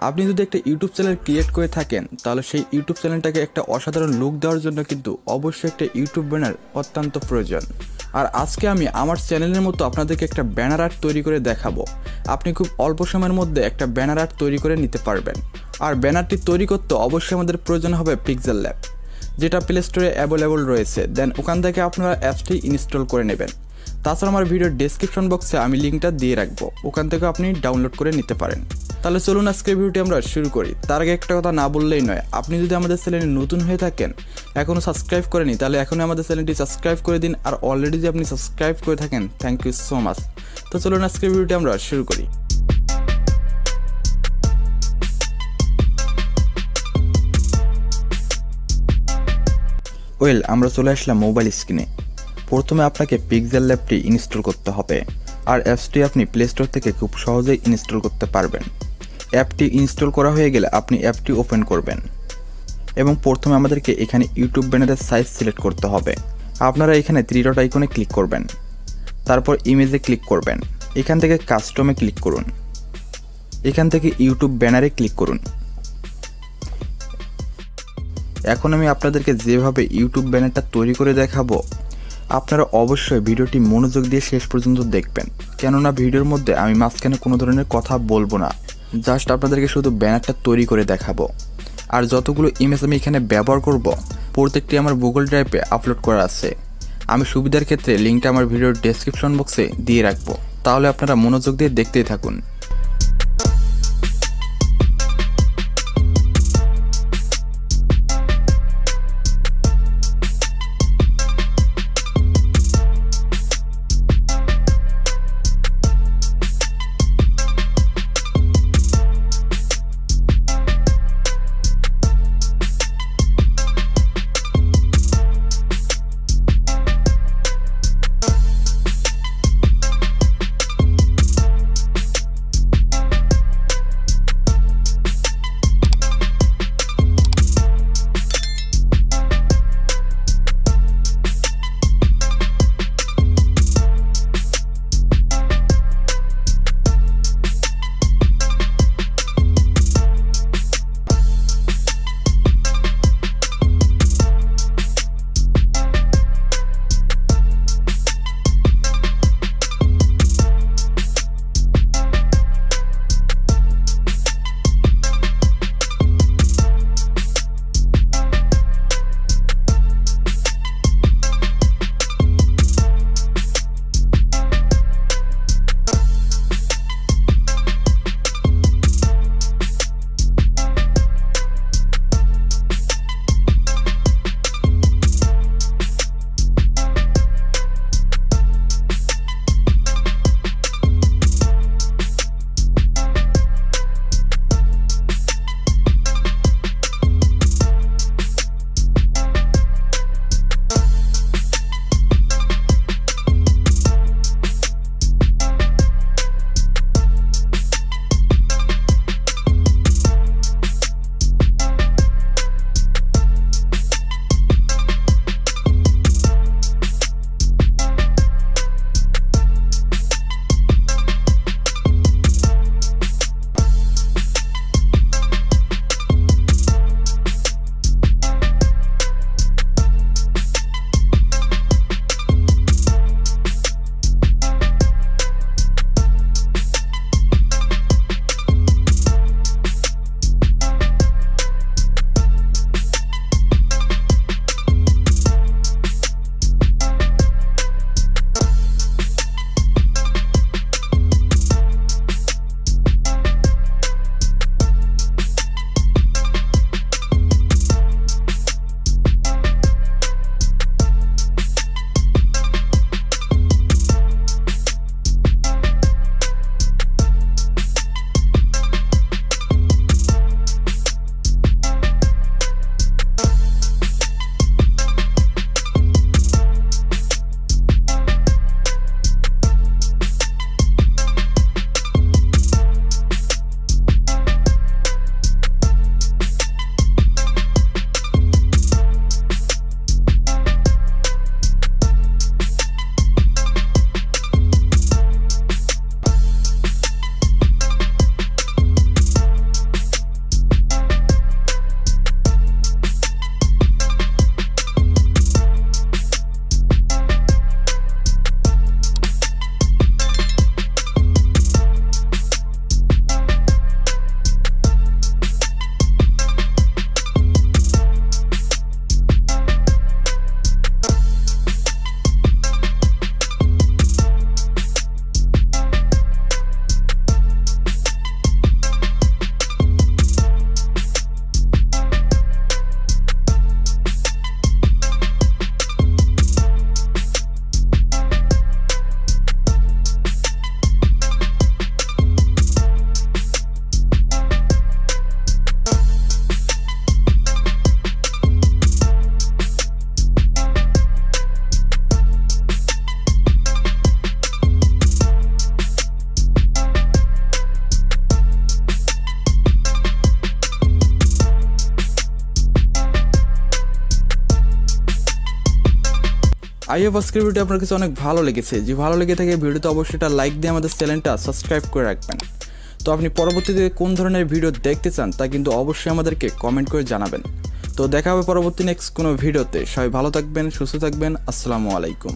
আপনি যদি একটা ইউটিউব চ্যানেল ক্রিয়েট করে থাকেন তাহলে সেই ইউটিউব চ্যানেলটাকে একটা অসাধারণ লুক দেওয়ার জন্য কিন্তু অবশ্যই একটা ইউটিউব ব্যানার অত্যন্ত প্রয়োজন। আর আজকে আমি আমার চ্যানেলের মতো আপনাদেরকে একটা ব্যানার আর্ট তৈরি করে দেখাবো। আপনি খুব অল্প সময়ের মধ্যে একটা ব্যানার আর্ট তৈরি করে নিতে পারবেন। আর ব্যানারটি তৈরি করতে অবশ্যই আমাদের প্রয়োজন হবে পিক্সেল ল্যাব, যেটা প্লে স্টোরে অ্যাভেলেবল রয়েছে। দেন ওখান থেকে আপনারা অ্যাপসটি ইনস্টল করে নেবেন। তাছাড়া আমার ভিডিওর ডেসক্রিপশন বক্সে আমি লিঙ্কটা দিয়ে রাখবো, ওখান থেকে আপনি ডাউনলোড করে নিতে পারেন। তাহলে চলুন আজকের ভিডিওটি আমরা শুরু করি। তার আগে একটা কথা না বললেই নয়, আপনি যদি আমাদের চ্যানেলে নতুন হয়ে থাকেন, এখনও সাবস্ক্রাইব করেনি, তাহলে এখনই আমাদের চ্যানেলটি সাবস্ক্রাইব করে দিন। আর অলরেডি যদি আপনি সাবস্ক্রাইব করে থাকেন, থ্যাংক ইউ সো মাচ। তো চলুন আজকের ভিডিওটি আমরা শুরু করি। আমরা চলে আসলাম মোবাইল স্ক্রিনে। প্রথমে আপনাকে পিক্সেল ল্যাবটি ইনস্টল করতে হবে। আর অ্যাপসটি আপনি প্লে স্টোর থেকে খুব সহজেই ইনস্টল করতে পারবেন। অ্যাপটি ইনস্টল করা হয়ে গেলে আপনি অ্যাপটি ওপেন করবেন এবং প্রথমে আমাদেরকে এখানে ইউটিউব ব্যানারের সাইজ সিলেক্ট করতে হবে। আপনারা এখানে 3 ডট আইকনে ক্লিক করবেন, তারপর ইমেজে ক্লিক করবেন, এখান থেকে কাস্টমে ক্লিক করুন, এখান থেকে ইউটিউব ব্যানারে ক্লিক করুন। এখন আমি আপনাদেরকে যেভাবে ইউটিউব ব্যানারটা তৈরি করে দেখাবো, আপনারা অবশ্যই ভিডিওটি মনোযোগ দিয়ে শেষ পর্যন্ত দেখবেন, কেননা ভিডিওর মধ্যে আমি মাঝখানে কোনো ধরনের কথা বলবো না, জাস্ট আপনাদেরকে শুধু ব্যানারটা তৈরি করে দেখাবো। আর যতগুলো ইমেজ আমি এখানে ব্যবহার করব, প্রত্যেকটি আমার গুগল ড্রাইভে আপলোড করা আছে। আমি সুবিধার ক্ষেত্রে লিঙ্কটা আমার ভিডিওর ডেসক্রিপশন বক্সে দিয়ে রাখবো, তাহলে আপনারা মনোযোগ দিয়ে দেখতেই থাকুন। আই হোপ আজকের ভিডিও আপনার কাছে অনেক ভালো লেগেছে। যে ভালো লেগে থাকে ভিডিওতে অবশ্যই একটা লাইক দিয়ে আমাদের চ্যানেলটা সাবস্ক্রাইব করে রাখবেন। তো আপনি পরবর্তীতে কোন ধরনের ভিডিও দেখতে চান তা কিন্তু অবশ্যই আমাদেরকে কমেন্ট করে জানাবেন। তো দেখা হবে পরবর্তী নেক্সট কোনো ভিডিওতে। সবাই ভালো থাকবেন, সুস্থ থাকবেন। আসসালামু আলাইকুম।